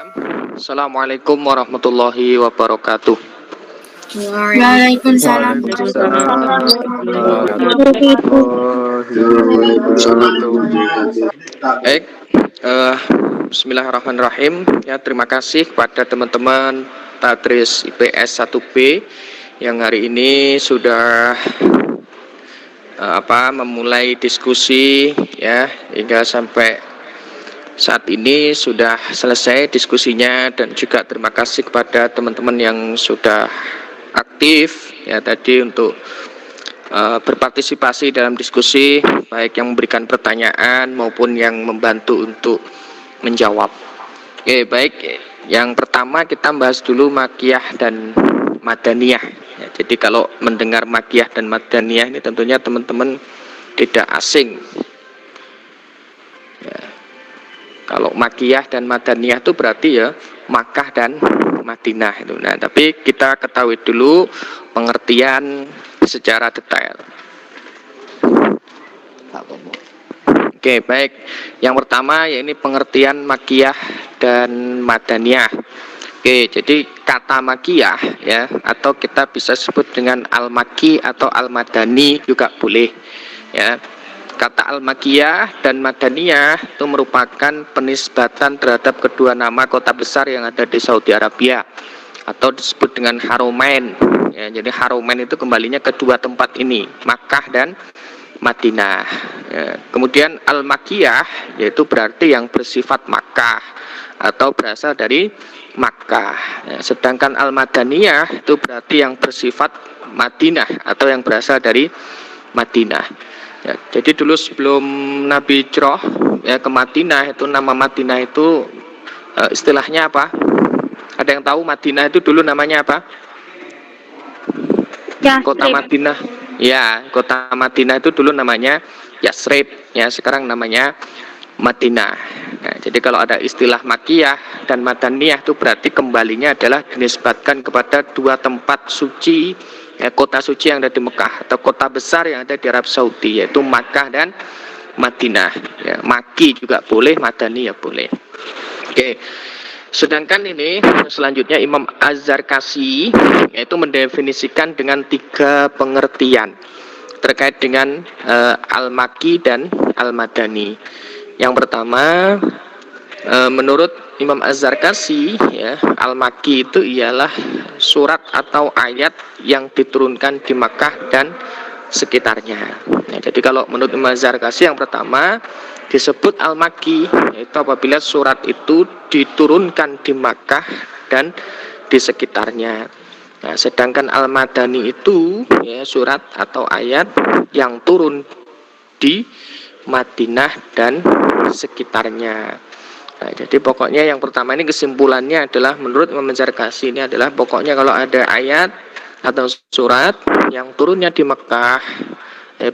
Naam. Assalamualaikum warahmatullahi wabarakatuh. Waalaikumsalam. Baik, bismillahirrahmanirrahim. Ya, terima kasih kepada teman-teman Tadris IPS 1B yang hari ini sudah memulai diskusi ya hingga sampai saat ini sudah selesai diskusinya, dan juga terima kasih kepada teman-teman yang sudah aktif ya tadi untuk berpartisipasi dalam diskusi, baik yang memberikan pertanyaan maupun yang membantu untuk menjawab. Oke, baik. Yang pertama kita bahas dulu makiyah dan madaniyah. Ya, jadi kalau mendengar makiyah dan madaniyah ini tentunya teman-teman tidak asing. Ya. Kalau makiyah dan madaniyah itu berarti ya Makkah dan Madinah itu. Nah, tapi kita ketahui dulu pengertian secara detail. Oke, baik. Yang pertama ya ini pengertian makiyah dan madaniyah. Oke, jadi kata makiyah ya, atau kita bisa sebut dengan al-maki atau al-madani juga boleh ya. Kata al-makiyah dan madaniyah itu merupakan penisbatan terhadap kedua nama kota besar yang ada di Saudi Arabia, atau disebut dengan Haromain ya. Jadi Haromain itu kembalinya kedua tempat ini, Makkah dan Madinah ya. Kemudian al-makiyah yaitu berarti yang bersifat Makkah atau berasal dari Makkah ya. Sedangkan al-madaniyah itu berarti yang bersifat Madinah atau yang berasal dari Madinah. Ya, jadi dulu sebelum Nabi hijrah ya ke Madinah, itu nama Madinah itu istilahnya apa? Ada yang tahu Madinah itu dulu namanya apa? Kota Madinah. Ya, kota Madinah itu dulu namanya Yasrib. Ya, sekarang namanya Madinah. Nah, jadi kalau ada istilah makiyah dan madaniyah itu berarti kembalinya adalah dinisbatkan kepada dua tempat suci ya, kota suci yang ada di Mekah atau kota besar yang ada di Arab Saudi, yaitu Makkah dan Madinah ya. Maki juga boleh, madani ya boleh. Oke. Sedangkan ini selanjutnya Imam Az-Zarkashi yaitu mendefinisikan dengan tiga pengertian terkait dengan al-maki dan al-madani. Yang pertama, menurut Imam Az-Zarkashi ya, al-maki itu ialah surat atau ayat yang diturunkan di Makkah dan sekitarnya. Nah, jadi kalau menurut Imam Az-Zarkashi yang pertama disebut al-maki yaitu apabila surat itu diturunkan di Makkah dan di sekitarnya. Nah, sedangkan al-madani itu ya surat atau ayat yang turun di Madinah dan sekitarnya. Nah, jadi pokoknya yang pertama ini kesimpulannya adalah menurut Imam Az-Zarkashi ini adalah pokoknya kalau ada ayat atau surat yang turunnya di Mekah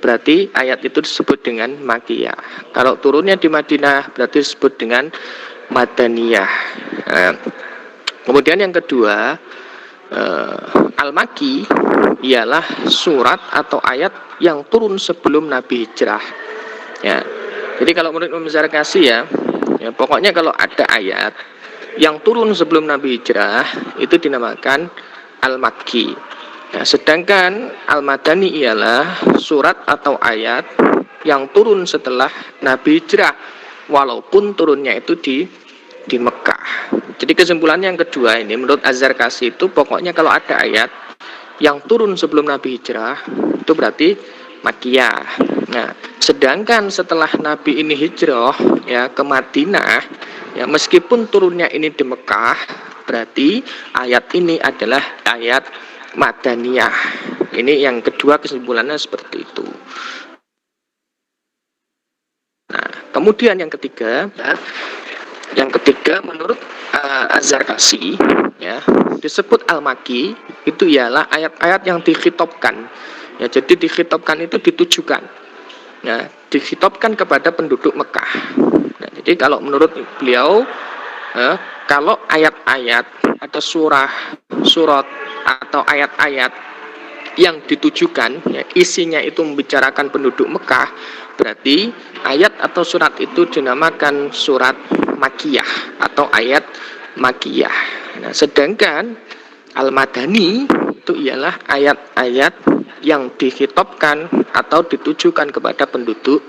berarti ayat itu disebut dengan makiyah. Kalau turunnya di Madinah berarti disebut dengan madaniyah. Nah, kemudian yang kedua, al-maki ialah surat atau ayat yang turun sebelum Nabi hijrah. Ya, jadi kalau menurut Imam Az-Zarkashi ya, pokoknya kalau ada ayat yang turun sebelum Nabi hijrah itu dinamakan al-makki. Nah, sedangkan al-madani ialah surat atau ayat yang turun setelah Nabi hijrah, walaupun turunnya itu di Mekah. Jadi kesimpulannya yang kedua ini menurut Az-Zarkashi itu pokoknya kalau ada ayat yang turun sebelum Nabi hijrah itu berarti makiyah. Nah, sedangkan setelah Nabi ini hijrah ya ke Madinah ya, meskipun turunnya ini di Mekah, berarti ayat ini adalah ayat madaniyah. Ini yang kedua kesimpulannya seperti itu. Nah, kemudian yang ketiga menurut Az-Zarkashi ya, disebut al-maki itu ialah ayat-ayat yang dikhitobkan. Ya, jadi dikhitobkan itu ditujukan. Ya, dikhitobkan kepada penduduk Mekah. Nah, jadi kalau menurut beliau kalau ayat-ayat atau surat atau ayat-ayat yang ditujukan ya, isinya itu membicarakan penduduk Mekah, berarti ayat atau surat itu dinamakan surat makiyah atau ayat makiyah. Nah, sedangkan al-madani itu ialah ayat-ayat yang dikhitabkan atau ditujukan kepada penduduk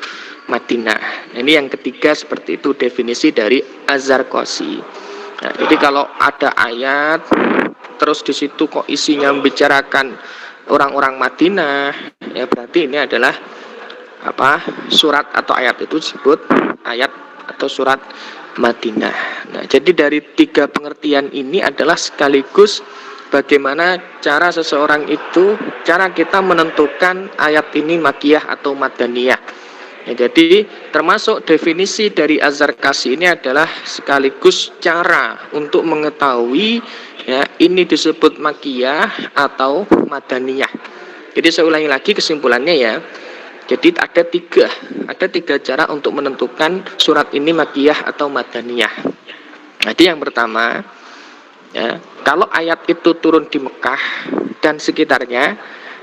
Madinah. Nah, ini yang ketiga, seperti itu definisi dari Az-Zarqashi. Nah, jadi kalau ada ayat terus di situ kok isinya membicarakan orang-orang Madinah, ya berarti ini adalah surat atau ayat itu disebut ayat atau surat Madinah. Nah, jadi dari tiga pengertian ini adalah sekaligus bagaimana cara seseorang itu, cara kita menentukan ayat ini makiyah atau madaniyah. Ya, jadi termasuk definisi dari Az-Zarqashi ini adalah sekaligus cara untuk mengetahui ya ini disebut makiyah atau madaniyah. Jadi saya ulangi lagi kesimpulannya ya. Jadi ada tiga cara untuk menentukan surat ini makiyah atau madaniyah. Jadi yang pertama, ya, kalau ayat itu turun di Mekah dan sekitarnya,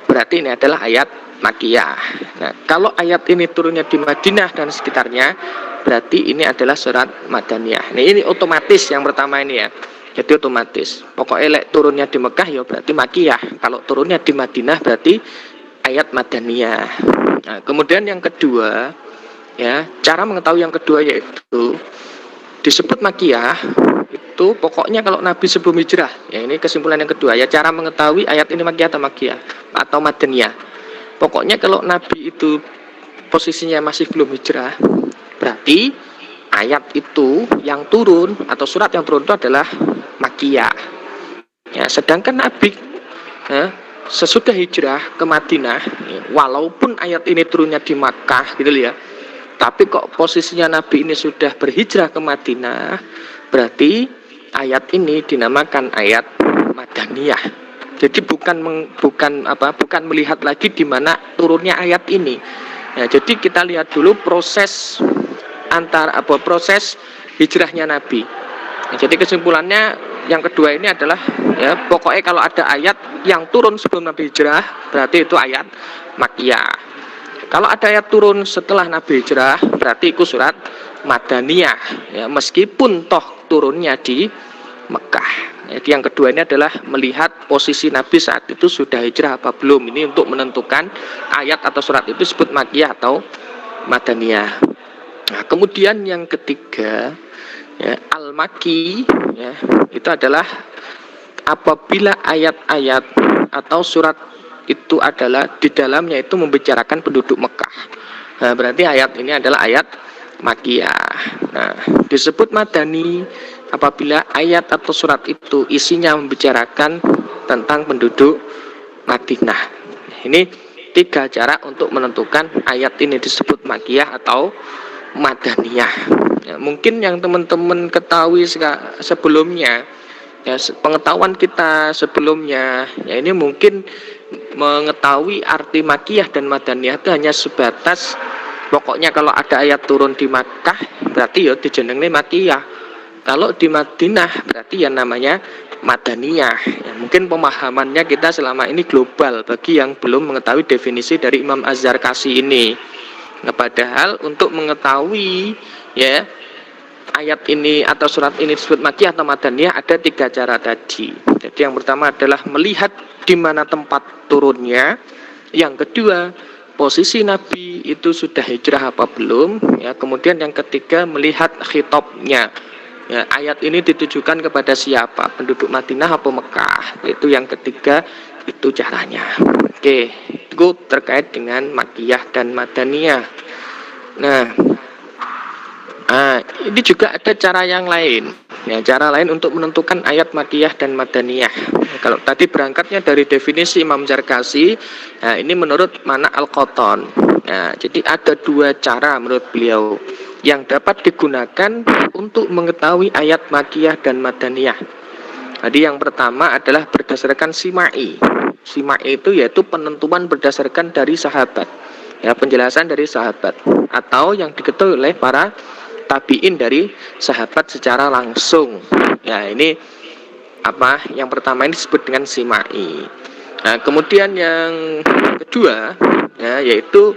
berarti ini adalah ayat makiyah. Nah, kalau ayat ini turunnya di Madinah dan sekitarnya, berarti ini adalah surat madaniyah. Nah, ini otomatis yang pertama ini ya. Jadi otomatis. Pokoknya turunnya di Mekah ya berarti makiyah. Kalau turunnya di Madinah berarti ayat madaniyah. Nah, kemudian yang kedua, ya, cara mengetahui yang kedua yaitu disebut makiyah itu pokoknya kalau Nabi sebelum hijrah. Ya, ini kesimpulan yang kedua ya, cara mengetahui ayat ini makiyah atau makiyah atau madaniyah. Pokoknya kalau Nabi itu posisinya masih belum hijrah, berarti ayat itu yang turun atau surat yang turun itu adalah makiyah. Ya, sedangkan Nabi sesudah hijrah ke Madinah, walaupun ayat ini turunnya di Makkah gitu ya, tapi kok posisinya Nabi ini sudah berhijrah ke Madinah, berarti ayat ini dinamakan ayat madaniyah. Jadi bukan melihat lagi di mana turunnya ayat ini. Ya, jadi kita lihat dulu proses proses hijrahnya Nabi. Ya, jadi kesimpulannya yang kedua ini adalah ya pokoknya kalau ada ayat yang turun sebelum Nabi hijrah berarti itu ayat makiyah. Kalau ada ayat turun setelah Nabi hijrah berarti itu surat madaniyah ya, meskipun toh turunnya di Mekah. Jadi yang kedua ini adalah melihat posisi Nabi saat itu sudah hijrah apa belum. Ini untuk menentukan ayat atau surat itu disebut makiyah atau madaniyah. Nah, kemudian yang ketiga ya, al-maki ya, itu adalah apabila ayat-ayat atau surat itu adalah di dalamnya itu membicarakan penduduk Mekah. Nah, berarti ayat ini adalah ayat makiyah. Nah, disebut madani apabila ayat atau surat itu isinya membicarakan tentang penduduk Madinah. Ini tiga cara untuk menentukan ayat ini disebut makiyah atau madaniyah. Ya, mungkin yang teman-teman ketahui sebelumnya, ya, pengetahuan kita sebelumnya, ya ini mungkin mengetahui arti makiyah dan madaniyah itu hanya sebatas pokoknya kalau ada ayat turun di Makkah berarti ya dijenengi makiyah. Kalau di Madinah berarti yang namanya madaniyah. Ya, mungkin pemahamannya kita selama ini global bagi yang belum mengetahui definisi dari Imam Az-Zarqashi ini. Nah, padahal untuk mengetahui ya ayat ini atau surat ini disebut makiyah atau madaniyah ada tiga cara tadi. Jadi yang pertama adalah melihat di mana tempat turunnya. Yang kedua, posisi Nabi itu sudah hijrah apa belum. Ya, kemudian yang ketiga melihat khitabnya. Ya, ayat ini ditujukan kepada siapa? Penduduk Madinah atau Mekah? Itu yang ketiga, itu caranya. Oke, itu terkait dengan makiyah dan madaniyah. Nah, ini juga ada cara yang lain. Ya, cara lain untuk menentukan ayat makiyah dan madaniyah. Kalau tadi berangkatnya dari definisi Imam Zarqashi, nah ini menurut Mana Al-Qattan. Nah, jadi ada dua cara menurut beliau yang dapat digunakan untuk mengetahui ayat makiyah dan madaniyah. Jadi yang pertama adalah berdasarkan sima'i. Sima'i itu yaitu penentuan berdasarkan dari sahabat. Ya, penjelasan dari sahabat atau yang diketahui oleh para tabi'in dari sahabat secara langsung. Ya, ini yang pertama ini disebut dengan sima'i. Nah, kemudian yang kedua ya, yaitu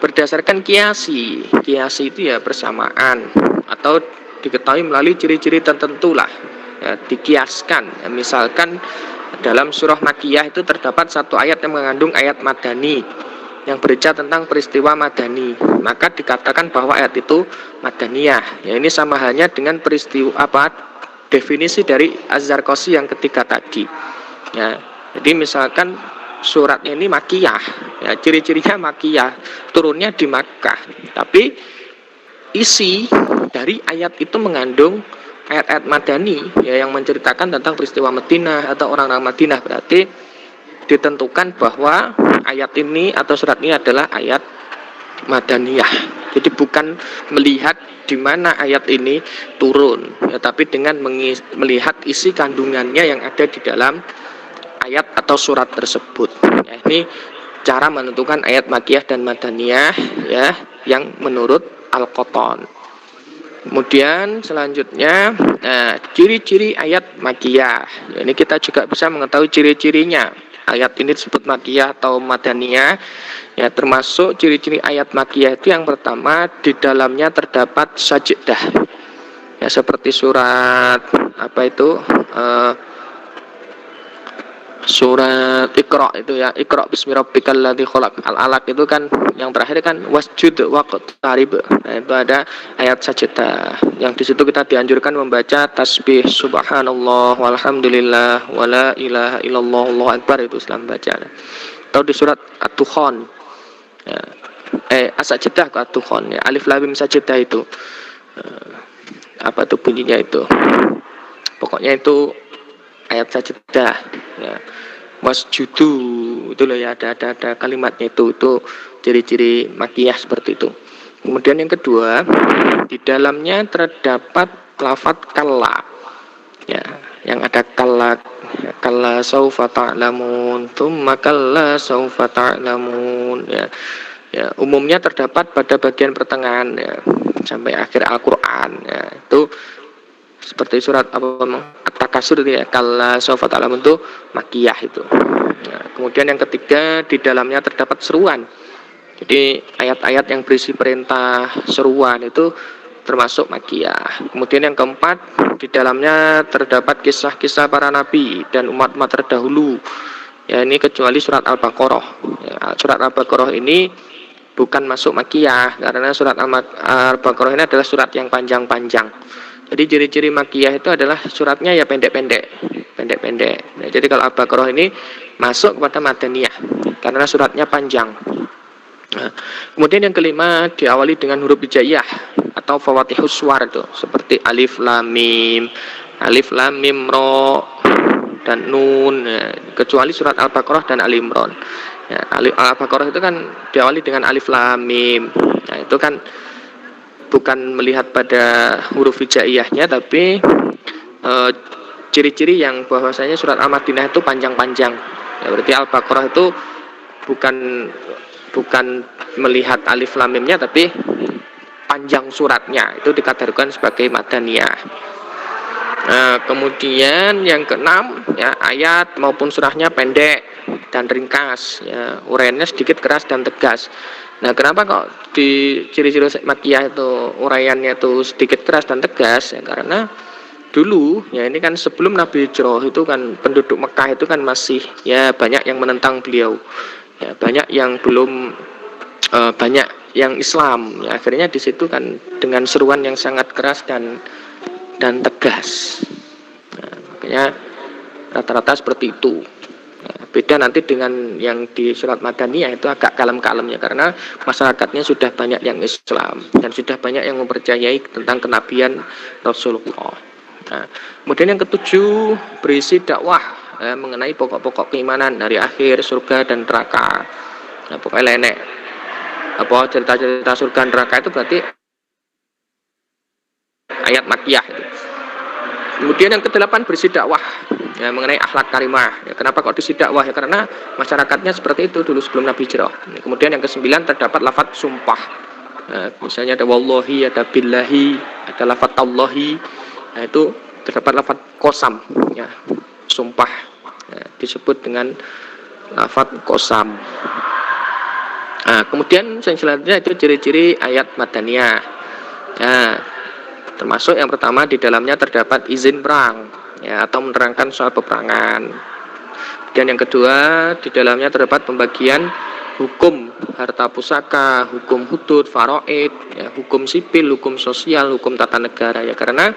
berdasarkan kiasi. Kiasi itu ya persamaan atau diketahui melalui ciri-ciri tertentu lah, ya, dikiaskan. Ya, misalkan dalam surah Makiyah itu terdapat satu ayat yang mengandung ayat madani yang berbicara tentang peristiwa madani, maka dikatakan bahwa ayat itu madaniyah. Ya, ini sama halnya dengan peristiwa definisi dari Az-Zarqashi yang ketiga tadi. Ya, jadi misalkan suratnya ini Makiyah, ya, ciri-cirinya Makiyah, turunnya di Makkah, tapi isi dari ayat itu mengandung ayat-ayat madani, ya, yang menceritakan tentang peristiwa Madinah atau orang-orang Madinah. Berarti ditentukan bahwa ayat ini atau surat ini adalah ayat madaniyah. Jadi bukan melihat di mana ayat ini turun, ya, tapi dengan melihat isi kandungannya yang ada di dalam ayat atau surat tersebut. Ya, ini cara menentukan ayat makiyah dan madaniyah, ya, yang menurut Al-Qottan. Kemudian selanjutnya, ciri-ciri ayat makiyah. Ya, ini kita juga bisa mengetahui ciri-cirinya. Ayat ini disebut makiyah atau madaniyah. Ya, termasuk ciri-ciri ayat makiyah itu yang pertama, di dalamnya terdapat sajdah. Ya, seperti surat surat Iqra itu, ya, Iqra bismi rabbikal ladzi khalaq. Al-Alaq itu kan yang terakhir kan wasjud waqtarib. Nah, itu ada ayat sajdah yang di situ kita dianjurkan membaca tasbih subhanallah walhamdulillah wala ilaha illallah allahu akbar, itu Islam baca. Atau di surat At-Dukhan, ya, as-sajdah ke At-Dukhan, ya, alif lam mim sajdah itu. Apa tuh bunyinya itu? Pokoknya itu ayat sajdah, ya, wasjudu itu loh, ya, ada kalimatnya itu ciri-ciri makiyah seperti itu. Kemudian yang kedua, di dalamnya terdapat lafadz kalla, ya, yang ada kalla, ya, kalla saufa ta'lamun tsumma kalla saufa ta'lamun, ya, ya, umumnya terdapat pada bagian pertengahan, ya, sampai akhir Al-Qur'an, ya, itu seperti surat At-Takasur, ya, kalla saufa ta'lamun itu makiyah itu. Nah, kemudian yang ketiga, di dalamnya terdapat seruan. Jadi ayat-ayat yang berisi perintah seruan itu termasuk makiyah. Kemudian yang keempat, di dalamnya terdapat kisah-kisah para nabi dan umat-umat terdahulu. Ya, ini kecuali surat Al-Baqarah. Ya, surat Al-Baqarah ini bukan masuk makiyah karena surat Al-Baqarah ini adalah surat yang panjang-panjang. Jadi ciri-ciri makiyah itu adalah suratnya ya pendek-pendek. Nah, jadi kalau Al-Baqarah ini masuk kepada madaniyah karena suratnya panjang. Nah, kemudian yang kelima, diawali dengan huruf hijaiyah atau fawatihus suwar itu, seperti alif lam mim ra dan nun, ya, kecuali surat Al-Baqarah dan Al Imran. Ya, Al-Baqarah itu kan diawali dengan alif lam mim. Nah, itu kan bukan melihat pada huruf hijaiyahnya, tapi ciri-ciri yang bahwasanya surat Al-Madinah itu panjang-panjang. Ya, berarti Al-Baqarah itu bukan melihat alif lam mimnya, tapi panjang suratnya, itu dikategorikan sebagai madaniyah. Nah, kemudian yang keenam, ya, ayat maupun surahnya pendek dan ringkas, ya, uraiannya sedikit keras dan tegas. Nah, kenapa kok di ciri-ciri makiyah itu uraiannya itu sedikit keras dan tegas? Ya, karena dulu, ya, ini kan sebelum Nabi Hijrah itu kan penduduk Mekah itu kan masih, ya, banyak yang menentang beliau, ya, banyak yang belum banyak yang Islam. Ya, akhirnya di situ kan dengan seruan yang sangat keras dan tegas. Nah, makanya rata-rata seperti itu. Beda nanti dengan yang di surat Madaniyah, itu agak kalem-kalemnya karena masyarakatnya sudah banyak yang Islam dan sudah banyak yang mempercayai tentang kenabian Rasulullah. Nah, kemudian yang ketujuh, berisi dakwah, mengenai pokok-pokok keimanan, hari akhir, surga dan neraka. Nah, pokoknya lenek cerita-cerita surga dan neraka itu berarti ayat makiyah itu. Kemudian yang kedelapan, berisi dakwah, ya, mengenai akhlak karimah. Ya, kenapa kok diisi dakwah? Ya, karena masyarakatnya seperti itu dulu sebelum Nabi Hijrah. Kemudian yang kesembilan, terdapat lafadz sumpah. Nah, misalnya ada wallahi, ada billahi, ada lafadz tallahi. Nah, itu terdapat lafadz qasam, ya, sumpah, ya, disebut dengan lafadz qasam. Nah, kemudian yang selanjutnya itu ciri-ciri ayat madaniyah. Nah, Termasuk yang pertama di dalamnya terdapat izin perang, ya, atau menerangkan soal peperangan. Dan yang kedua di dalamnya terdapat pembagian hukum harta pusaka, hukum hudud, faraid, ya, hukum sipil, hukum sosial, hukum tata negara, ya, karena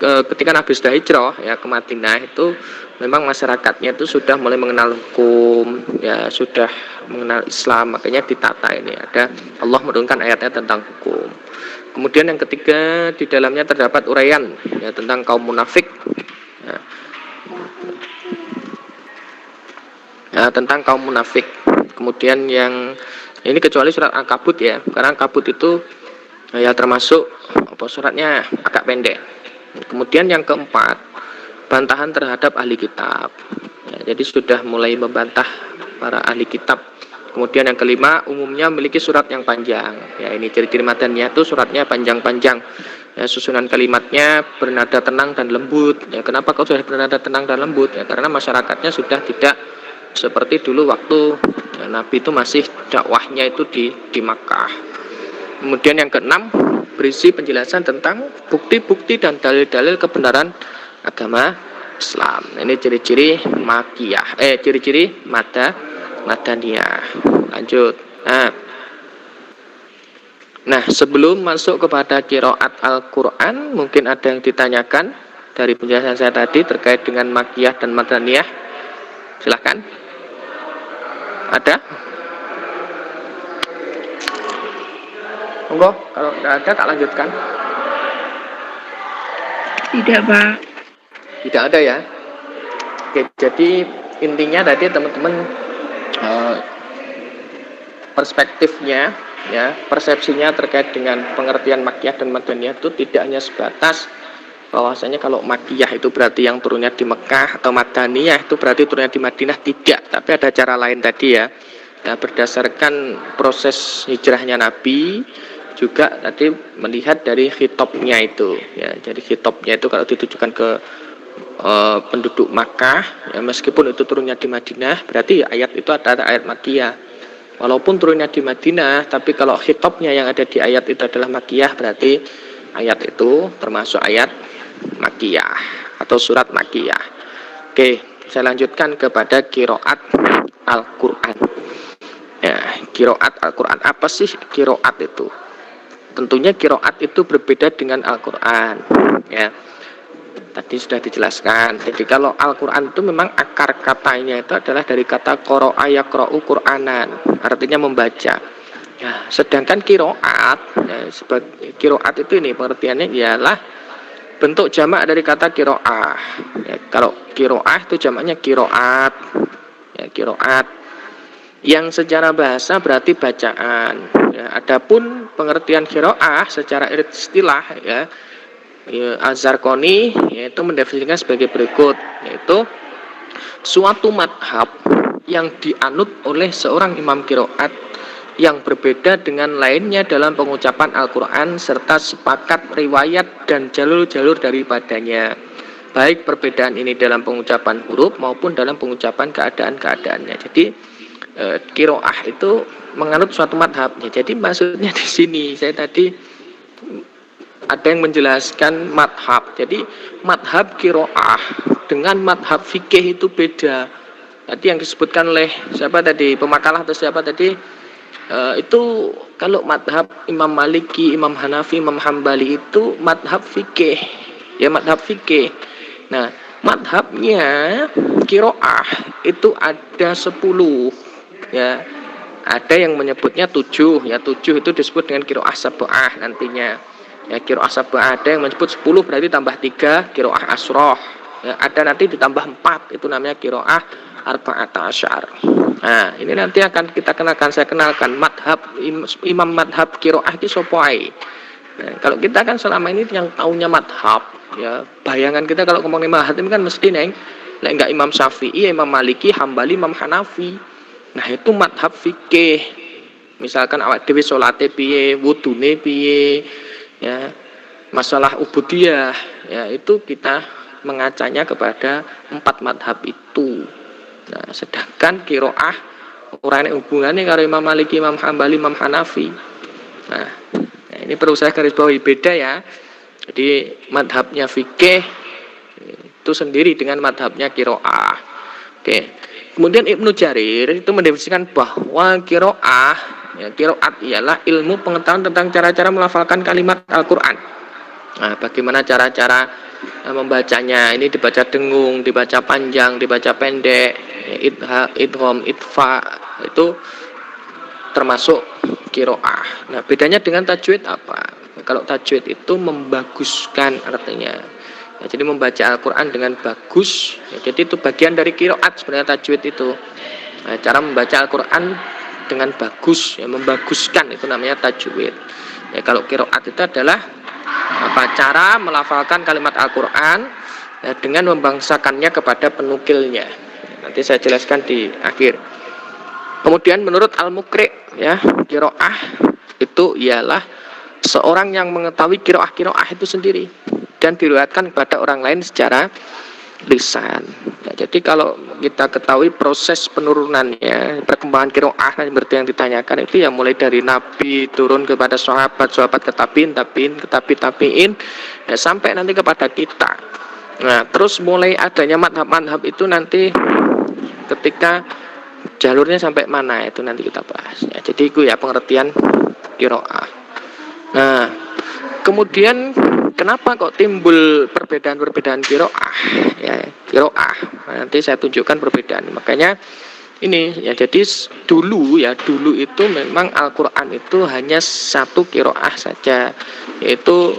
ketika Nabi sudah hijrah, ya, ke Madinah itu memang masyarakatnya itu sudah mulai mengenal hukum, ya, sudah mengenal Islam, makanya ditata ini ada Allah menurunkan ayatnya tentang hukum. Kemudian yang ketiga di dalamnya terdapat uraian, ya, tentang kaum munafik, ya. Ya, tentang kaum munafik. Kemudian yang ini kecuali surat Al-Kabut, ya, karena Al-Kabut itu ya termasuk suratnya agak pendek. Kemudian yang keempat, bantahan terhadap ahli kitab, ya, jadi sudah mulai membantah para ahli kitab. Kemudian yang kelima, umumnya memiliki surat yang panjang, ya, ini ciri-ciri madaniyah itu suratnya panjang-panjang, ya, susunan kalimatnya bernada tenang dan lembut, ya. Kenapa kok sudah bernada tenang dan lembut? Ya, karena masyarakatnya sudah tidak seperti dulu waktu, ya, Nabi itu masih dakwahnya itu di Makkah. Kemudian yang keenam, berisi penjelasan tentang bukti-bukti dan dalil-dalil kebenaran agama Islam. Ini ciri-ciri makiyah, ciri-ciri madaniyah. Lanjut. Nah, sebelum masuk kepada qiraat Al-Quran, mungkin ada yang ditanyakan dari penjelasan saya tadi terkait dengan makiyah dan madaniyah. Silahkan. Ada? Monggo, kalau tidak ada tak lanjutkan. Tidak, Pak. Tidak ada, ya. Oke, jadi intinya tadi teman-teman perspektifnya, ya, persepsinya terkait dengan pengertian makiyah dan madaniyah itu tidak hanya sebatas bahwasanya kalau makiyah itu berarti yang turunnya di Mekah, atau madaniyah itu berarti turunnya di Madinah, tidak. Tapi ada cara lain tadi, ya. Ya, berdasarkan proses hijrahnya Nabi, juga tadi melihat dari khitobnya itu, ya. Jadi khitobnya itu kalau ditujukan ke penduduk Makkah, ya, meskipun itu turunnya di Madinah, berarti ayat itu ada ayat makiyah. Walaupun turunnya di Madinah, tapi kalau khitobnya yang ada di ayat itu adalah makiyah, berarti ayat itu termasuk ayat makiyah atau surat makiyah. Oke, saya lanjutkan kepada qiraat Al-Quran. Ya, qiraat Al-Quran. Apa sih qiraat itu? Tentunya qiraat itu berbeda dengan Al-Quran, ya. Tadi sudah dijelaskan. Jadi kalau Al-Quran itu memang akar katanya itu adalah dari kata qara'a yaqra'u Qur'anan, artinya membaca. Ya, sedangkan qiraat, ya, sebagai qiraat itu ini pengertiannya ialah bentuk jamak dari kata qira'ah. Ya, kalau qira'ah itu jamaknya qiraat. Ya, qiraat yang secara bahasa berarti bacaan. Ya, adapun pengertian qiraah secara istilah, ya, Az-Zarqani yaitu mendefinisikan sebagai berikut, yaitu suatu madhab yang dianut oleh seorang imam qiraat yang berbeda dengan lainnya dalam pengucapan Al-Quran serta sepakat riwayat dan jalur-jalur daripadanya, baik perbedaan ini dalam pengucapan huruf maupun dalam pengucapan keadaan-keadaannya. Jadi qiraah itu menganut suatu madhabnya. Jadi maksudnya di sini saya tadi ada yang menjelaskan madhab. Jadi madhab qiraah dengan madhab fikih itu beda. Tadi yang disebutkan oleh siapa tadi, pemakalah atau siapa tadi, itu kalau madhab Imam Maliki, Imam Hanafi, Imam Hambali itu madhab fikih, ya, madhab fikih. Nah, madhabnya qiraah itu ada 10, ya. Ada yang menyebutnya 7, ya, 7 itu disebut dengan qiraah sab'ah nantinya. Ya, qiraah sab'ah ada yang menyebut 10 berarti tambah 3 qiraah asroh. Ya, ada nanti ditambah 4 itu namanya qiraah arba'ata asyar. Nah, ini nanti akan kita kenalkan, saya kenalkan madhab imam madhab qiraah itu sopoai. Nah, kalau kita kan selama ini yang taunya madhab, ya, bayangan kita kalau ngomong madhab ini kan mesti enggak Imam Syafi'i, Imam Maliki, Hambali, Imam Hanafi. Nah, itu madhab fikih. Misalkan awak dhewe salate piye, wudune piye, ya, masalah ubudiyah, ya, itu kita mengacanya kepada 4 madhab itu. Nah, sedangkan qiraah ora enek hubungane karo Imam Maliki, Imam Hambali, Imam Hanafi. Nah, ini perlu saya garis bawahi, beda, ya. Jadi madhabnya fikih itu sendiri dengan madhabnya kiroah. Oke. Kemudian Ibnu Jarir itu mendefinisikan bahwa kiroah, ya, kiroat ialah ilmu pengetahuan tentang cara-cara melafalkan kalimat Al-Quran. Nah, bagaimana cara-cara membacanya? Ini dibaca dengung, dibaca panjang, dibaca pendek, idgham, idfa, itu termasuk kiroah. Nah, bedanya dengan tajwid apa? Kalau tajwid itu membaguskan artinya. Ya, jadi membaca Al-Quran dengan bagus. Ya, jadi itu bagian dari kiroat sebenarnya tajwid itu. Nah, cara membaca Al-Quran dengan bagus, ya, membaguskan itu namanya tajwid. Ya, kalau kiroat itu adalah cara melafalkan kalimat Al-Quran ya, dengan membangsakannya kepada penukilnya. Nanti saya jelaskan di akhir. Kemudian menurut Al-Muqri, ya, kiroah itu ialah seorang yang mengetahui kiroah itu sendiri dan diriwayatkan kepada orang lain secara lisan. Ya, jadi kalau kita ketahui proses penurunannya, perkembangan kiroah seperti yang ditanyakan itu ya mulai dari Nabi turun kepada sahabat ke tabiin, ya, sampai nanti kepada kita. Nah, terus mulai adanya madhab itu nanti ketika jalurnya sampai mana itu nanti kita bahas. Ya, jadi itu ya pengertian kiroah. Nah, kemudian kenapa kok timbul perbedaan-perbedaan kiroah? Ya, kiroah. Nah, nanti saya tunjukkan perbedaan. Makanya ini ya, jadi dulu itu memang Al-Quran itu hanya satu kiroah saja, yaitu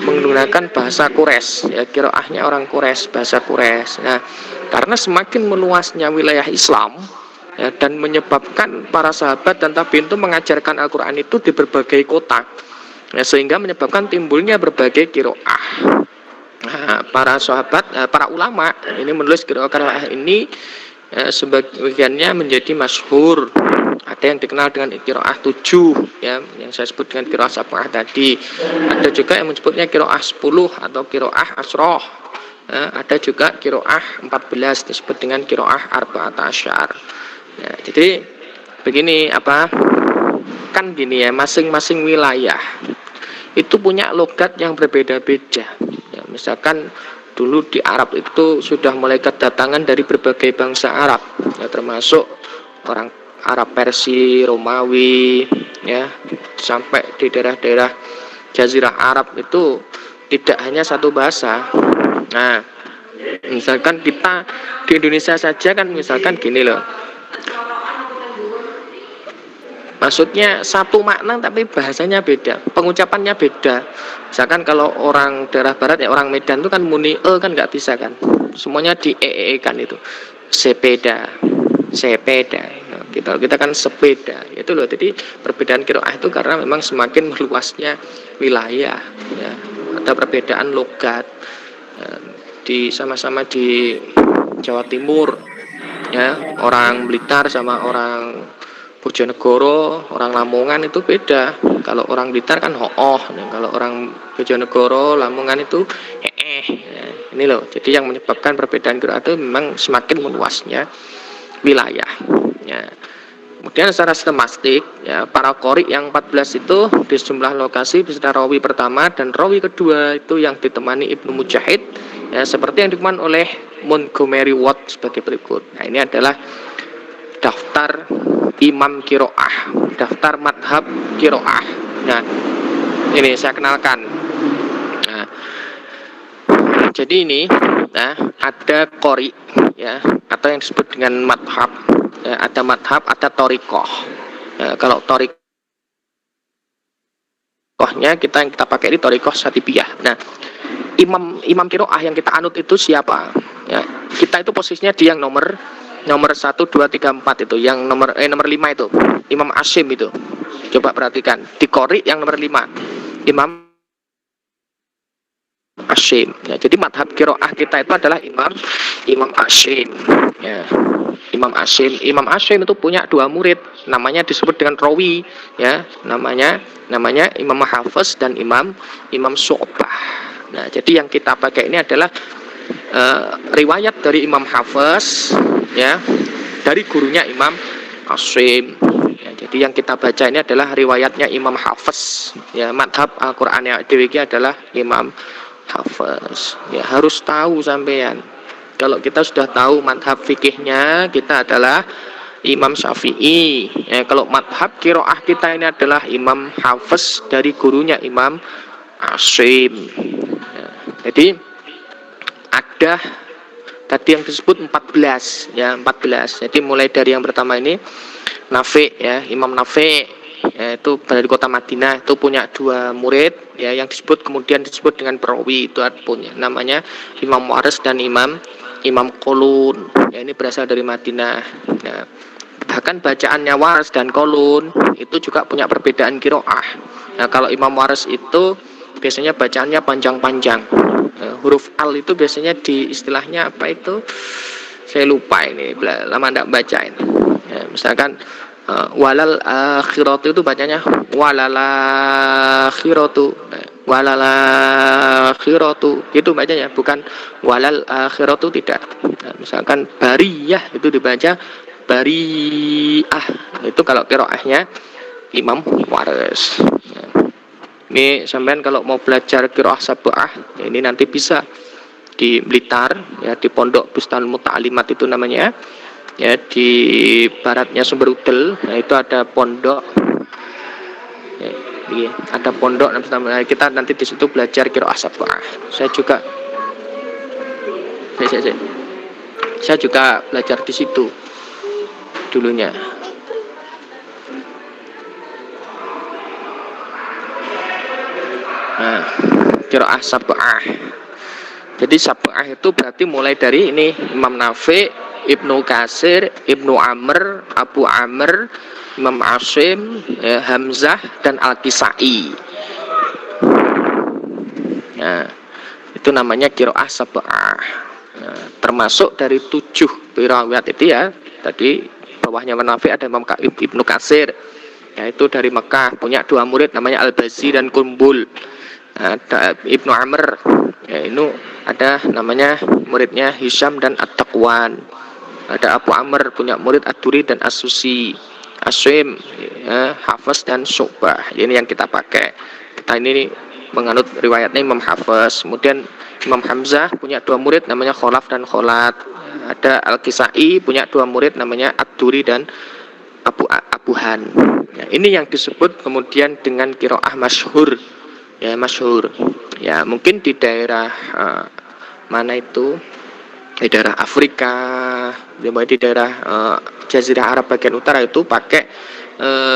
menggunakan bahasa Quraisy. Ya, kiroahnya orang Quraisy, bahasa Quraisy. Nah, karena semakin meluasnya wilayah Islam, ya, dan menyebabkan para sahabat dan tabiin itu mengajarkan Al-Quran itu di berbagai kota, ya, sehingga menyebabkan timbulnya berbagai kiroah. Nah, para sahabat, para ulama ini menulis kiroah ini sebagiannya menjadi masyhur. Ada yang dikenal dengan kiroah 7, ya, yang saya sebut dengan kiroah sab'ah tadi. Ada juga yang menyebutnya kiroah 10 atau kiroah asroh. Ada juga kiroah 14 disebut dengan kiroah arba'at asyar. Ya, jadi begini kan gini ya, masing-masing wilayah itu punya logat yang berbeda-beda. Ya, misalkan dulu di Arab itu sudah mulai kedatangan dari berbagai bangsa Arab, ya, termasuk orang Arab Persia, Romawi, ya, sampai di daerah-daerah Jazirah Arab itu tidak hanya satu bahasa. Nah, misalkan kita di Indonesia saja kan misalkan gini loh. Maksudnya satu makna tapi bahasanya beda, pengucapannya beda. Misalkan kalau orang daerah barat ya, orang Medan itu kan muni kan nggak bisa kan, semuanya di kan itu sepeda. Nah, kita kan sepeda itu loh. Jadi perbedaan kiroah itu karena memang semakin meluasnya wilayah, ya, ada perbedaan logat, ya, di sama-sama di Jawa Timur, ya, orang Blitar sama orang Bojonegoro, orang Lamongan itu beda. Kalau orang Blitar kan kalau orang Bojonegoro, Lamongan itu ya, ini loh. Jadi yang menyebabkan perbedaan kiroah itu memang semakin meluasnya wilayah. Ya. Kemudian secara sistematik, ya, para qori yang 14 itu di sejumlah lokasi beserta rawi pertama dan rawi kedua itu yang ditemani Ibnu Mujahid, ya, seperti yang dikatakan oleh Montgomery Watt sebagai berikut. Nah, ini adalah daftar imam kiroah, daftar madhab kiroah. Nah, ini saya kenalkan. Nah, jadi ini, nah, ada qori, ya, atau yang disebut dengan madhab. Ya, ada madhab, ada torikoh. Ya, kalau torikohnya yang kita pakai ini torikoh satibiyah. Nah, imam kiroah yang kita anut itu siapa? Ya, kita itu posisinya di yang nomor 1, 2, 3, 4 itu, yang nomor 5 itu, Imam Asyim itu. Coba perhatikan, di qori yang nomor 5, Imam Asyim. Ya, jadi madhab kiroah kita itu adalah Imam Asyim. Ya. Imam Asyim itu punya 2 murid, namanya disebut dengan rawi, ya, namanya Imam Hafiz dan Imam Syu'bah. Nah, jadi yang kita pakai ini adalah riwayat dari Imam Hafiz, ya, dari gurunya Imam Asyim. Ya, Jadi yang kita baca ini adalah riwayatnya Imam Hafiz. Ya, madhab Al-Qur'an yang dewiki adalah Imam Hafiz. Ya, harus tahu sampean. Kalau kita sudah tahu madhab fikihnya, kita adalah Imam Syafi'i. Ya, kalau madhab kiroah kita ini adalah Imam Hafiz dari gurunya Imam Asim. Ya, jadi ada tadi yang disebut 14 ya, 14. Jadi mulai dari yang pertama ini Nafi ya, Imam Nafi ya, itu dari kota Madinah, itu punya 2 murid ya, yang kemudian disebut dengan perawi, itu punya namanya Imam Waris dan Imam Qulun ya, ini berasal dari Madinah ya. Bahkan bacaannya Waris dan Qulun itu juga punya perbedaan qiraah. Nah, kalau Imam Waris itu biasanya bacaannya panjang-panjang. Huruf al itu biasanya di istilahnya apa itu? Saya lupa ini, lama tidak bacain. Ya, misalkan walal akhiratu itu bacanya walal akhiratu. Walal akhiratu itu bacanya, bukan walal akhiratu, tidak. Nah, misalkan bariyah itu dibaca bariah. Itu kalau qiraahnya Imam Waris. Ini sampean kalau mau belajar qiraah sab'ah, ya ini nanti bisa di Blitar ya, di Pondok Bustanul Muta'alimat itu namanya. Ya, di baratnya Sumber Udel, nah itu ada pondok. Ya, iya, ada pondok, kita nanti di situ belajar qiraah sab'ah. Saya juga belajar di situ dulunya. Nah, qiraah sab'ah. Jadi sab'ah itu berarti mulai dari ini Imam Nafi, Ibnu Katsir, Ibnu Amr, Abu Amr, Imam Asim, ya, Hamzah dan Al-Kisai. Nah, itu namanya qiraah sab'ah. Nah, termasuk dari 7 riwayat itu ya. Tadi bawahnya Nafi ada Imam Ibnu Katsir, yaitu dari Mekah, punya 2 murid namanya Al-Bazi dan Kumbul. Ada Ibnu Amr, ya, ini ada namanya muridnya Hisham dan At-Taqwan. Ada Abu Amr punya murid Ad-Duri dan As-Susi. Asim ya, Hafiz dan Syu'bah. Ini yang kita pakai. Kita ini menganut riwayatnya Imam Hafiz. Kemudian Imam Hamzah punya 2 murid namanya Kholaf dan Kholat. Ada Al-Kisai punya 2 murid namanya Ad-Duri dan Abuhan. Ya, ini yang disebut kemudian dengan qiraah masyhur. Ya, masyhur. Ya, mungkin di daerah mana itu? Di daerah Afrika, di daerah Jazirah Arab bagian utara itu pakai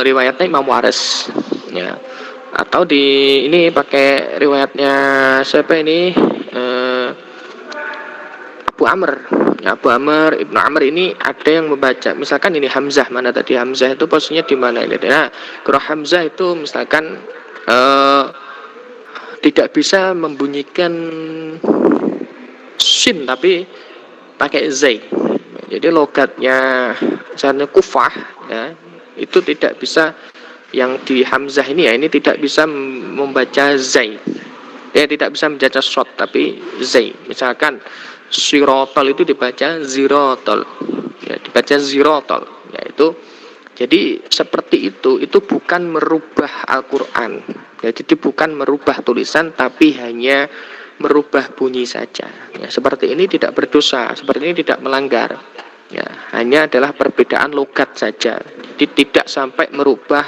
riwayatnya Imam Waris. Ya. Atau di ini pakai riwayatnya siapa ini? Abu Amr. Ya, Abu Amr, Ibnu Amr ini ada yang membaca. Misalkan ini Hamzah, mana tadi Hamzah itu posisinya di mana ini? Nah, qiraah Hamzah itu misalkan tidak bisa membunyikan shin tapi pakai zai. Jadi logatnya misalnya Kufah ya, itu tidak bisa, yang di Hamzah ini ya, ini tidak bisa membaca zai. Ya, tidak bisa membaca shot tapi zai. Misalkan sirotol itu dibaca zirotol. Ya, dibaca zirotol. Ya, itu jadi seperti itu bukan merubah Al-Qur'an. Ya, jadi bukan merubah tulisan tapi hanya merubah bunyi saja. Ya, seperti ini tidak berdosa, seperti ini tidak melanggar. Ya, hanya adalah perbedaan logat saja. Jadi tidak sampai merubah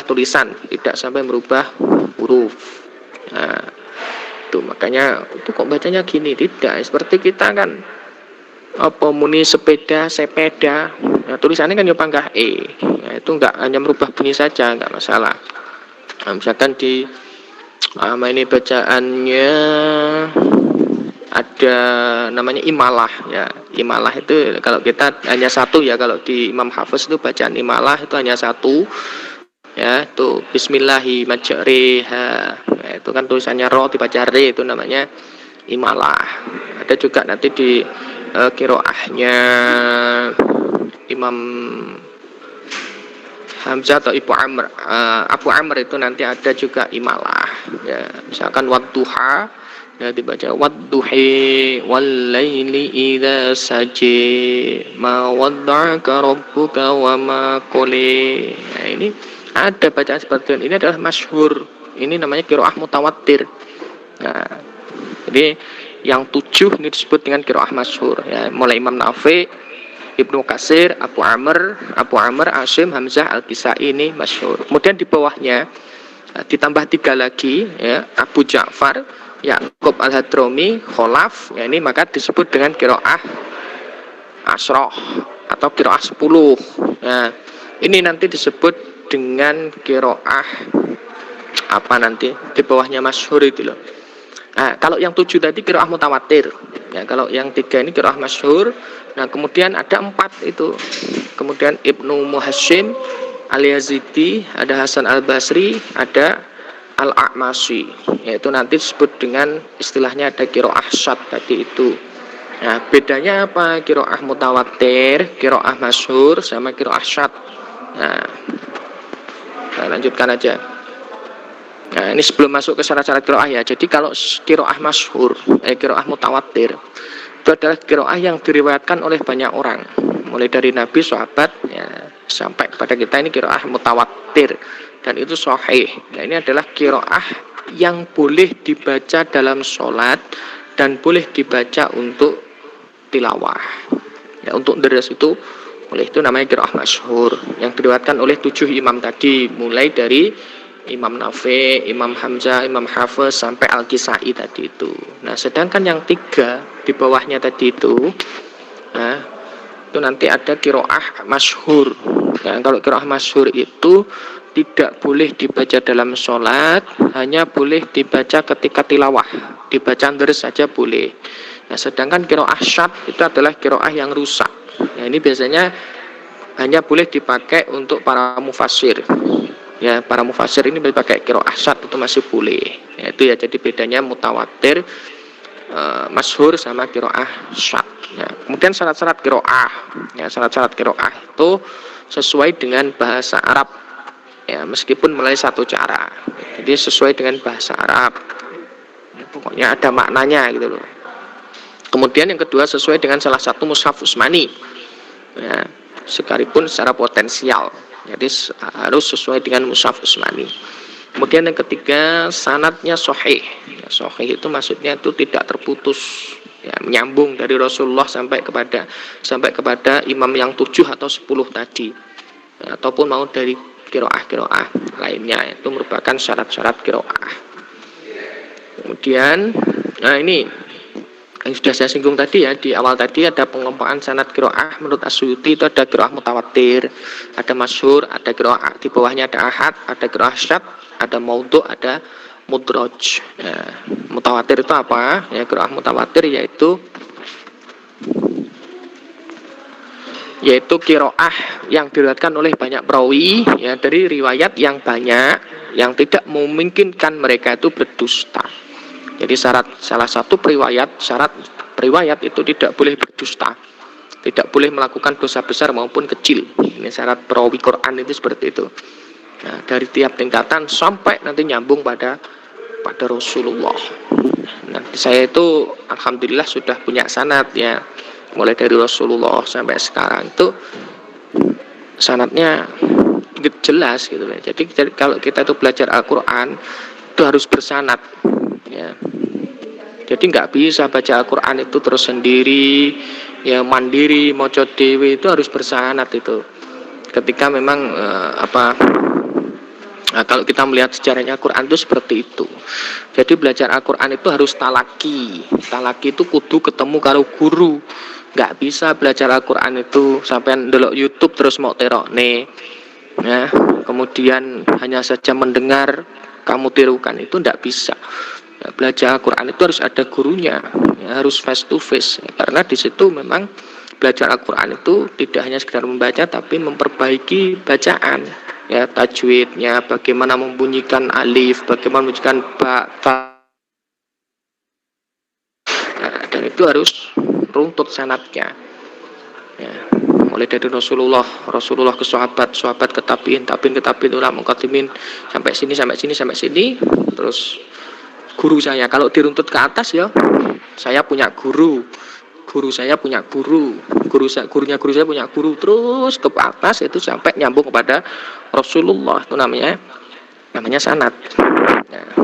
tulisan, tidak sampai merubah huruf. Nah, itu makanya itu kok bacanya gini, tidak. Seperti kita kan apa muni sepeda, nah, tulisannya kan ya panggah ya, itu enggak hanya merubah bunyi saja, enggak masalah. Nah, misalkan di ini bacaannya ada namanya imalah ya. Imalah itu kalau kita hanya satu ya, kalau di Imam Hafiz itu bacaan imalah itu hanya satu ya, itu bismillahi majriha. Ya, itu kan tulisannya ro dibaca re, itu namanya imalah. Ada juga nanti di qiraahnya Imam Hamzah atau Abu Amr itu nanti ada juga imalah ya. Misalkan wadduha Ya dibaca wadduhi wallaili idza saji ma wadda'aka rabbuka wa ma quli. Nah, ini ada bacaan seperti ini adalah masyhur. Ini namanya qiraah mutawatir. Nah, jadi yang 7 ini disebut dengan qiraah masyhur ya, mulai Imam Nafi, Ibnu Katsir, Abu Amr, Asim, Hamzah, Al-Kisai ini masyhur. Kemudian di bawahnya ditambah 3 lagi ya, Abu Ja'far, Ya'qub Al-Hadrami, Kholaf, ya ini maka disebut dengan qiraah asroh atau qiraah 10. Nah, ini nanti disebut dengan qiraah apa nanti di bawahnya masyhur itu loh. Nah, kalau yang 7 tadi qiraah mutawatir. Ya, kalau yang 3 ini qiraah masyhur. Nah, kemudian ada 4 itu. Kemudian Ibnu Muhashim, Al-Yazidi, ada Hasan Al-Basri, ada Al-A'mashi. Yaitu nanti disebut dengan istilahnya ada qiraah syad tadi itu. Nah, bedanya apa? Qiraah mutawatir, qiraah masyhur sama qiraah syad. Nah, lanjutkan aja. Nah, ini sebelum masuk ke syarat-syarat qiraah ya. Jadi kalau qiraah masyhur, qiraah mutawatir, itu adalah qiraah yang diriwayatkan oleh banyak orang. Mulai dari Nabi, sahabat, ya, sampai kepada kita ini qiraah mutawatir. Dan itu sahih. Nah, ini adalah qiraah yang boleh dibaca dalam sholat dan boleh dibaca untuk tilawah. Ya, untuk deres itu boleh, itu namanya qiraah masyhur. Yang diriwayatkan oleh 7 imam tadi, mulai dari Imam Nafi, Imam Hamzah, Imam Hafiz sampai Al-Kisai tadi itu. Nah, sedangkan yang 3 di bawahnya tadi itu, nah, itu nanti ada qiraah masyhur. Nah, kalau qiraah masyhur itu tidak boleh dibaca dalam sholat, hanya boleh dibaca ketika tilawah. Dibaca deres saja boleh. Nah, sedangkan qiraah syad itu adalah qiraah yang rusak. Nah, ini biasanya hanya boleh dipakai untuk para mufassir. Ya, para mufassir ini pakai qiraah syad itu masih boleh. Ya, itu ya, jadi bedanya mutawatir, masyhur sama qiraah syad. Ya, kemudian syarat-syarat qiraah. Ya, syarat-syarat qiraah itu sesuai dengan bahasa Arab. Ya, meskipun melalui satu cara. Jadi sesuai dengan bahasa Arab. Ya, pokoknya ada maknanya gitu loh. Kemudian yang kedua sesuai dengan salah satu mushaf Utsmani. Ya, sekalipun secara potensial. Jadi harus sesuai dengan mushaf Utsmani. Kemudian yang ketiga sanadnya sahih. Ya, sahih itu maksudnya itu tidak terputus. Ya, menyambung dari Rasulullah sampai kepada imam yang 7 atau 10 tadi. Ya, ataupun mau dari qiraah lainnya, itu merupakan syarat-syarat qiraah. Kemudian nah ini yang sudah saya singgung tadi ya, di awal tadi ada pengelompokan sanad qiraah. Menurut As-Suyuti itu ada qiraah mutawatir, ada masyhur, ada qiraah, di bawahnya ada ahad, ada qiraah syad, ada maudhu', ada mudraj. Ya, mutawatir itu apa? Ya, qiraah mutawatir yaitu qiraah yang diriwayatkan oleh banyak perawi, ya, dari riwayat yang banyak, yang tidak memungkinkan mereka itu berdusta. Jadi salah satu syarat periwayat itu tidak boleh berdusta, tidak boleh melakukan dosa besar maupun kecil. Ini syarat perawi Quran itu seperti itu. Nah, dari tiap tingkatan sampai nanti nyambung pada Rasulullah. Nah, saya itu alhamdulillah sudah punya sanad ya, mulai dari Rasulullah sampai sekarang itu sanadnya jelas gitu ya. Jadi kalau kita itu belajar Al-Quran itu harus bersanad. Ya. Jadi nggak bisa baca Al-Quran itu terus sendiri, ya mandiri, moco dewe, itu harus bersanad itu. Ketika memang kalau kita melihat sejarahnya Al-Quran itu seperti itu. Jadi belajar Al-Quran itu harus talaki. Talaki itu kudu ketemu karo guru. Nggak bisa belajar Al-Quran itu sampai ndelok YouTube terus mau terokne. Ya, kemudian hanya saja mendengar kamu tirukan, itu nggak bisa. Belajar Al-Quran itu harus ada gurunya, ya, harus face to face, ya, karena di situ memang belajar Al-Quran itu tidak hanya sekedar membaca tapi memperbaiki bacaan, ya, tajwidnya, bagaimana membunyikan alif, bagaimana membunyikan ba, ta, nah, dan itu harus runtut sanadnya, ya, mulai dari Rasulullah ke sahabat ke tabiin, ke tabiin ulama muqaddimin sampai sini, terus guru saya. Kalau diruntut ke atas ya, saya punya guru. Guru saya punya guru. Gurunya guru saya punya guru. Terus ke atas itu sampai nyambung kepada Rasulullah. Itu namanya sanad. Nah,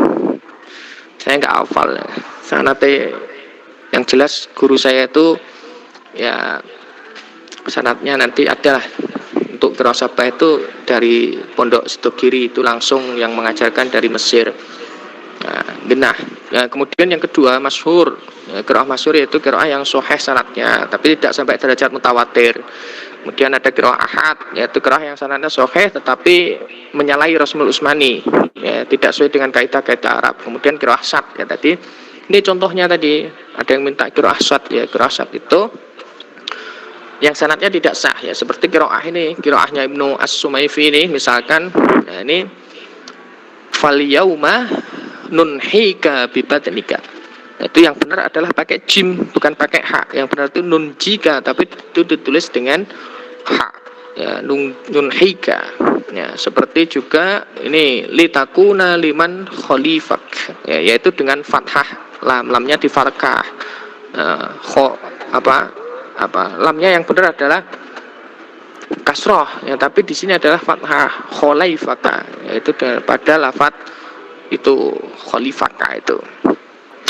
saya nggak hafal ya. Sanadnya yang jelas guru saya itu ya sanadnya nanti adalah untuk qiraah sabah itu dari Pondok Sidogiri itu langsung yang mengajarkan dari Mesir. Nah, kemudian yang kedua masyhur, qiraah masyhur yaitu qiraah yang sahih sanadnya tapi tidak sampai derajat mutawatir. Kemudian ada qiraah ahad yaitu qiraah yang sanadnya sahih tetapi menyalahi Rasmul Utsmani, ya, tidak sesuai dengan kaidah-kaidah Arab. Kemudian qiraah sad ya tadi. Ini contohnya tadi ada yang minta qiraah sad ya, qiraah sad itu yang sanadnya tidak sah ya, seperti qiraah ini, qiraahnya Ibnu As-Sumayfi ini misalkan, nah ini fal yauma nunhika bibatnika. Itu yang benar adalah pakai jim bukan pakai hak. Yang benar itu nunjika tapi itu ditulis dengan hak. Ya, nunhika. Ya, seperti juga ini litakuna liman khalifak. Ya, yaitu dengan fathah lamnya di farkah. Lamnya yang benar adalah kasroh ya, tapi di sini adalah fathah khalaifaka, yaitu pada lafaz itu khalifaka itu.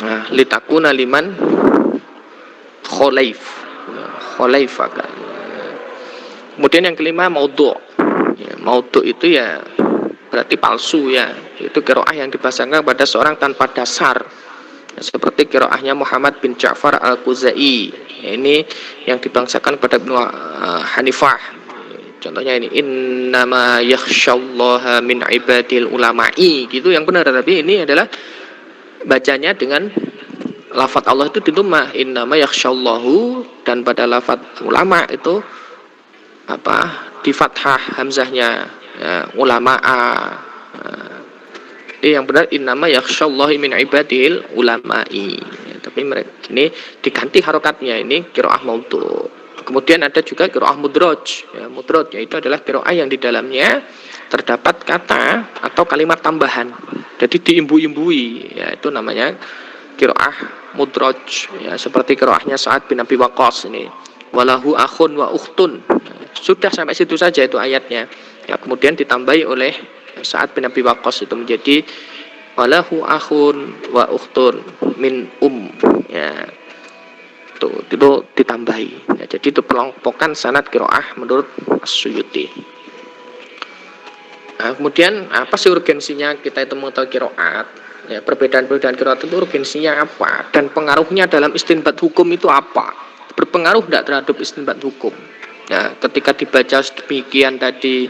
Nah, litakuna liman khalaifaka. Kemudian yang kelima maudhu. Ya, maudhu itu ya berarti palsu ya, itu qiraah yang dibahasakan pada seorang tanpa dasar. Seperti qiraahnya Muhammad bin Ja'far Al-Khuzai. Ini yang dibangsakan pada Ibnu Hanifah. Contohnya ini innama yakhsyallaha min ibadil ulama'i, gitu yang benar, tapi ini adalah bacanya dengan lafaz Allah itu ditumah innama yakhsyallahu, dan pada lafaz ulama itu di fathah hamzahnya ya, ulama'a. Yang benar innama yakhsyallahi min ibadil ulama'i ya, tapi mereka ini diganti harokatnya, ini qiraah maudhu. Kemudian ada juga qiraah mudraj ya, mudraj yaitu adalah qiraah yang di dalamnya terdapat kata atau kalimat tambahan, jadi diimbu-imbui ya, itu namanya qiraah mudraj ya, seperti qiraahnya Sa'ad bin Abi Waqqas ini walahu akhun wa ukhtun. Sudah sampai situ saja itu ayatnya ya, kemudian ditambahi oleh Sa'ad bin Abi Waqqas itu menjadi walahu akhun wa ukhtun min ya, itu ditambahi ya, jadi itu pelompokan sanad qiraah menurut As-Suyuti. Nah, kemudian apa sih urgensinya kita itu mengetahui qiraat ya, perbedaan-perbedaan qiraat itu urgensinya apa dan pengaruhnya dalam istinbat hukum itu apa, berpengaruh tidak terhadap istinbat hukum ya, ketika dibaca demikian tadi,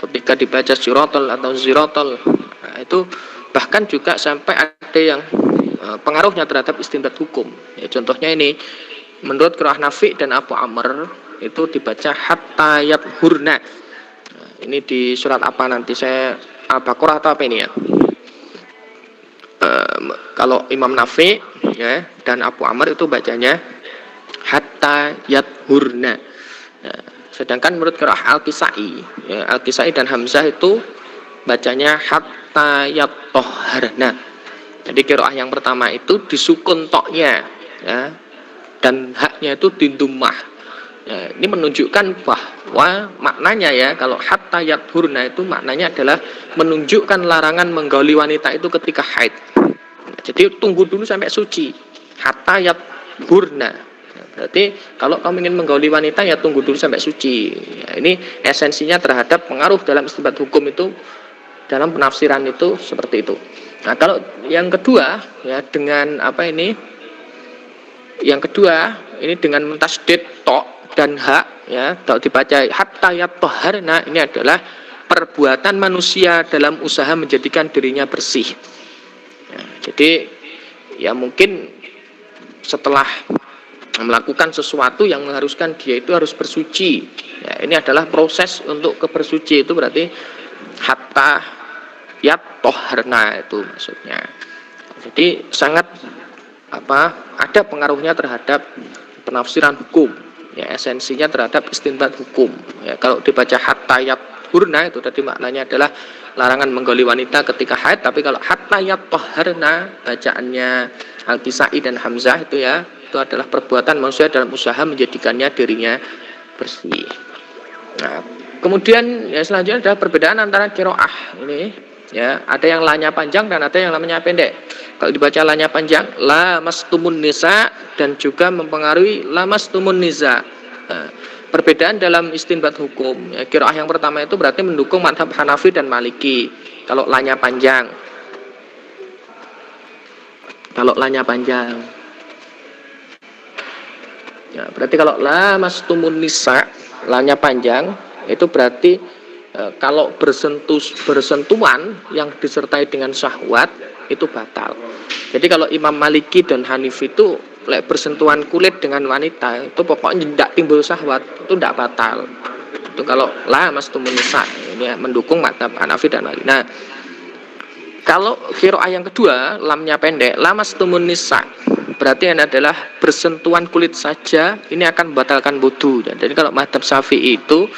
ketika dibaca sirotol atau zirotol, nah, itu bahkan juga sampai ada yang pengaruhnya terhadap istinbat hukum ya, contohnya ini menurut qiraah Nafi' dan Abu Amr itu dibaca hatta yadhurna. Nah, ini di surat apa nanti saya Al-Baqarah atau apa ini ya, kalau Imam Nafi' ya dan Abu Amr itu bacanya hatta yadhurna. Nah, sedangkan menurut qiraah Al-Kisai ya, Al-Kisai dan Hamzah itu bacanya hatta yatahharna. Jadi qiraah yang pertama itu disukun toknya ya, dan haknya itu didhammah ya, ini menunjukkan bahwa maknanya ya, kalau hatta yathurna itu maknanya adalah menunjukkan larangan menggauli wanita itu ketika haid. Jadi tunggu dulu sampai suci hatta yathurna. Berarti kalau kamu ingin menggauli wanita ya tunggu dulu sampai suci ya, ini esensinya terhadap pengaruh dalam istinbat hukum itu, dalam penafsiran itu seperti itu. Nah, kalau yang kedua ya dengan yang kedua ini dengan mentasdid tok dan hak ya, kalau dibaca hatta yatahharna, ini adalah perbuatan manusia dalam usaha menjadikan dirinya bersih ya, jadi ya mungkin setelah melakukan sesuatu yang mengharuskan dia itu harus bersuci ya, ini adalah proses untuk kebersuci, itu berarti hatta yatahharna itu maksudnya. Jadi sangat ada pengaruhnya terhadap penafsiran hukum ya, esensinya terhadap istinbat hukum ya. Kalau dibaca hatta yathurna itu tadi maknanya adalah larangan menggoli wanita ketika haid. Tapi kalau hatta yatahharna, bacaannya Al-Kisai dan Hamzah itu ya, itu adalah perbuatan manusia dalam usaha menjadikannya dirinya bersih. Nah, kemudian ya selanjutnya adalah perbedaan antara qiraah ini ya, ada yang lanya panjang dan ada yang lamanya pendek. Kalau dibaca lanya panjang, lamastumun nisa, dan juga mempengaruhi lamastumun nisa. Nah, perbedaan dalam istinbat hukum ya, qiraah yang pertama itu berarti mendukung mazhab Hanafi dan Maliki kalau lanya panjang. Kalau lanya panjang ya, berarti kalau lamastumun nisa, lanya panjang, itu berarti kalau bersentuhan yang disertai dengan syahwat itu batal. Jadi kalau Imam Maliki dan Hanifi itu bersentuhan kulit dengan wanita itu pokoknya tidak timbul syahwat, itu tidak batal. Itu kalau lamastumun nisa, ini ya, mendukung mazhab Hanafi dan Maliki. Nah, kalau qiraah yang kedua, lamnya pendek, lamastumun nisa, berarti ini adalah bersentuhan kulit saja, ini akan membatalkan wudu. Jadi kalau mazhab Syafi'i itu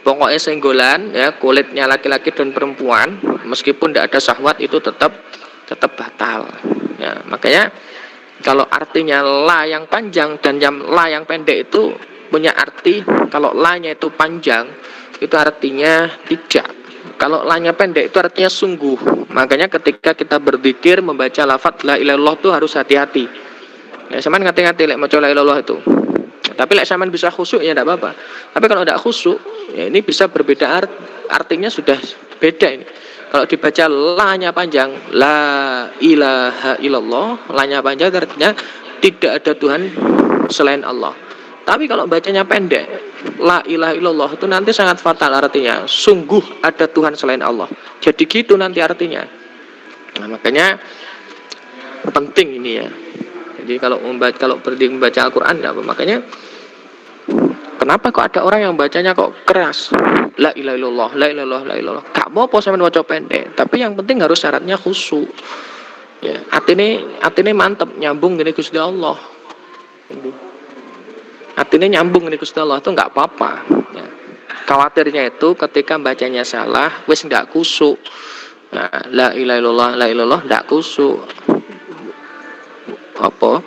pokoknya senggolan ya, kulitnya laki-laki dan perempuan, meskipun tidak ada syahwat itu tetap batal. Ya, makanya kalau artinya la yang panjang dan la yang pendek itu punya arti, kalau la-nya itu panjang itu artinya tidak. Kalau la-nya pendek itu artinya sungguh. Makanya ketika kita berzikir membaca lafaz la ilaha illallah itu harus hati-hati. Ya, sampean ngati-ngati lek maca la ilaha illallah itu. Tapi lek sampean bisa khusyuk ya tidak apa-apa. Tapi kalau tidak khusyuk, ya ini bisa berbeda artinya sudah beda ini. Kalau dibaca la-nya panjang, la ilaha illallah, la-nya panjang artinya tidak ada Tuhan selain Allah. Tapi kalau bacanya pendek, la ilaha illallah, itu nanti sangat fatal artinya, sungguh ada Tuhan selain Allah. Jadi gitu nanti artinya. Nah, makanya penting ini ya. Jadi kalau membaca Al-Quran, ya, makanya kenapa kok ada orang yang bacanya kok keras? La ilaha illallah, la ilaha illallah, la ilaha illallah. Gak apa-apa sampean waca pendek, tapi yang penting harus syaratnya khusyuk. Ya, atine mantep, nyambung gini Gusti Allah. Atine nyambung gini Gusti Allah itu enggak apa-apa. Ya. Khawatirnya itu ketika bacanya salah, wis enggak khusyuk. Nah, la ilaha illallah, la ilaha illallah enggak khusyuk. Apa?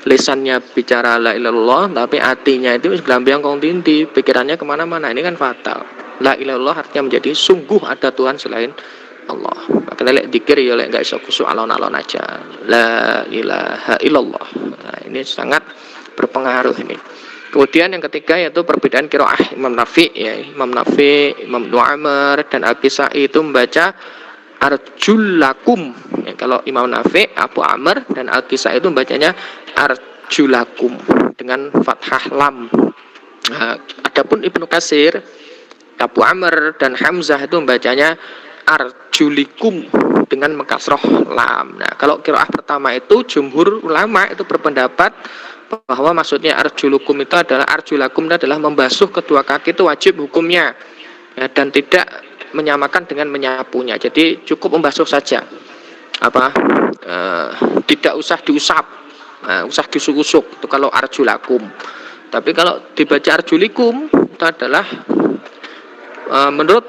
Lisannya bicara la ilallah, tapi hatinya itu gelambiang kong tinti, pikirannya kemana-mana, ini kan fatal. La ilallah artinya menjadi sungguh ada Tuhan selain Allah. Makanya lek dikir ya lek gak iso khusyuk alon-alon aja. La ilaha illallah. Nah, ini sangat berpengaruh ini. Kemudian yang ketiga yaitu perbedaan qiraah Imam Nafi ya, Imam Nu'amar dan Al-Kisai itu membaca arjulakum. Ya, kalau Imam Nafi, Abu Amr dan Al-Kisai itu bacanya arjulakum dengan fathah lam. Nah, adapun Ibnu Katsir, Abu Amr dan Hamzah itu bacanya arjulikum dengan mekasroh lam. Nah, kalau qiraah pertama itu jumhur ulama itu berpendapat bahwa maksudnya arjulukum itu adalah arjulakum itu adalah membasuh kedua kaki itu wajib hukumnya ya, dan tidak menyamakan dengan menyapunya. Jadi cukup membasuh saja. Tidak usah diusap. Usah disuk-usuk itu kalau arjulakum. Tapi kalau dibaca arjulikum itu adalah menurut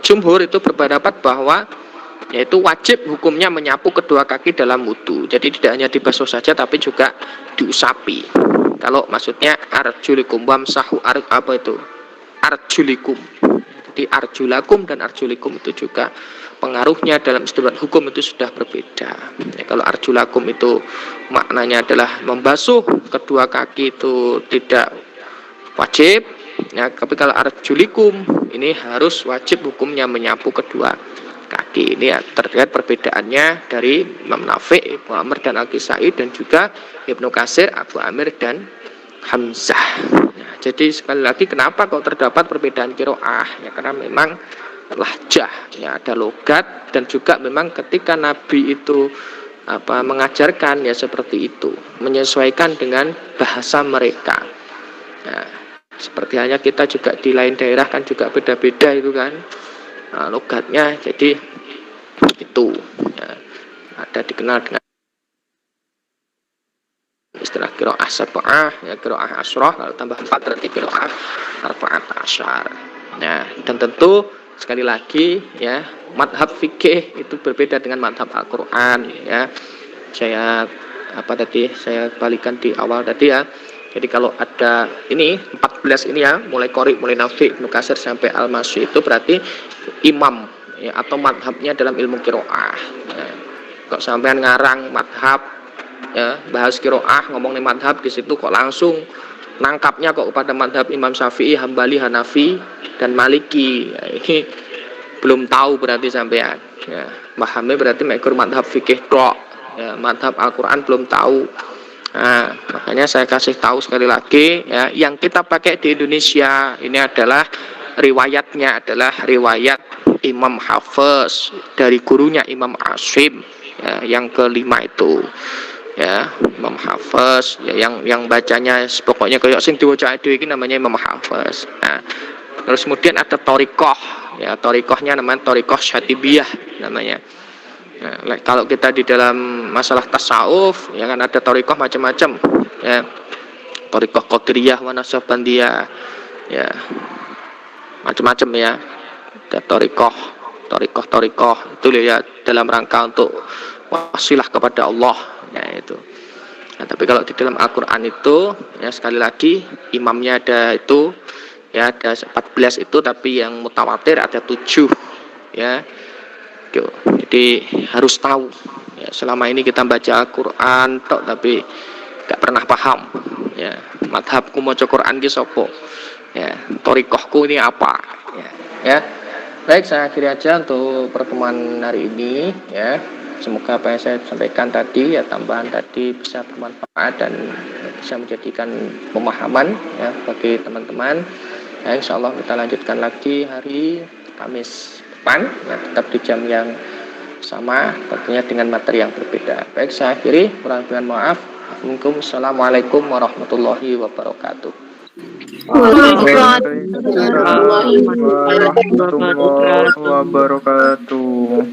jumhur itu berpendapat bahwa yaitu wajib hukumnya menyapu kedua kaki dalam wudu. Jadi tidak hanya dibasuh saja tapi juga diusapi. Kalau maksudnya arjulikum wamsahu apa itu? Arjulikum. Jadi arjulakum dan arjulikum itu juga pengaruhnya dalam istilah hukum itu sudah berbeda. Ya, kalau arjulakum itu maknanya adalah membasuh kedua kaki itu tidak wajib. Ya, tapi kalau arjulikum ini harus wajib hukumnya menyapu kedua kaki. Ini ya, terlihat perbedaannya dari Imam Nafi, Ibnu Amr dan Al-Kisai dan juga Ibnu Katsir, Abu Amir dan Hamzah. Nah, jadi sekali lagi kenapa kok terdapat perbedaan qiraah? Ya karena memang lahjah, ya ada logat dan juga memang ketika Nabi itu mengajarkan ya seperti itu, menyesuaikan dengan bahasa mereka. Nah, seperti hanya kita juga di lain daerah kan juga beda-beda itu kan logatnya, jadi itu ya, ada dikenal dengan istilah qiraah sab'ah ya, qiraah asyrah, kalau tambah 4 berarti qiraah arba'at asyar. Nah, dan tentu sekali lagi ya, madhab fikih itu berbeda dengan madhab Al-Quran ya. Saya saya balikan di awal tadi ya. Jadi kalau ada ini 14 ini ya, mulai Qori, mulai Nafi, Ibnu Katsir sampai Al-Masyi itu berarti imam ya, atau madhabnya dalam ilmu qiraah. Ya. Kok sampean ngarang madhab ya, bahas qiraah, ngomongin madhab di situ kok langsung nangkapnya kok kepada madhab Imam Syafi'i, Hambali, Hanafi dan Maliki. Ya, ini belum tahu berarti sampean. Ya, pahamnya berarti mekur madhab fikih tok. Ya, madhab Al-Quran belum tahu. Nah, makanya saya kasih tahu sekali lagi ya, yang kita pakai di Indonesia ini adalah riwayatnya adalah riwayat Imam Hafiz dari gurunya Imam Asim ya, yang kelima itu ya, Imam Hafiz ya, yang bacanya pokoknya kayak sing diwaca itu ini namanya Imam Hafiz. Nah, terus kemudian ada Thariqah ya, Thariqahnya namanya Thariqah Syatibiyah namanya. Nah, kalau kita di dalam masalah tasawuf ya kan ada thariqah macam-macam ya, thariqah qadiriyah wa nasyabandiyah ya, macam-macam ya, ada thariqah itu ya dalam rangka untuk wasilah kepada Allah ya itu. Nah, tapi kalau di dalam Al-Quran itu ya sekali lagi imamnya ada itu ya, ada 14 itu, tapi yang mutawatir ada 7 ya. Jadi harus tahu ya, selama ini kita baca Al-Quran tok tapi gak pernah paham ya, madhabku maca Quran ki sapa ya, thariqahku ini apa ya. Baik, saya akhiri aja untuk pertemuan hari ini ya. Semoga apa yang saya sampaikan tadi ya, tambahan tadi bisa bermanfaat dan bisa menjadikan pemahaman ya bagi teman-teman ya. Insyaallah kita lanjutkan lagi hari Kamis depan ya, tetap di jam yang sama, tentunya dengan materi yang berbeda. Baik, saya akhiri, kurang lebih maaf. Assalamualaikum warahmatullahi wabarakatuh. Waalaikumsalam warahmatullahi wabarakatuh.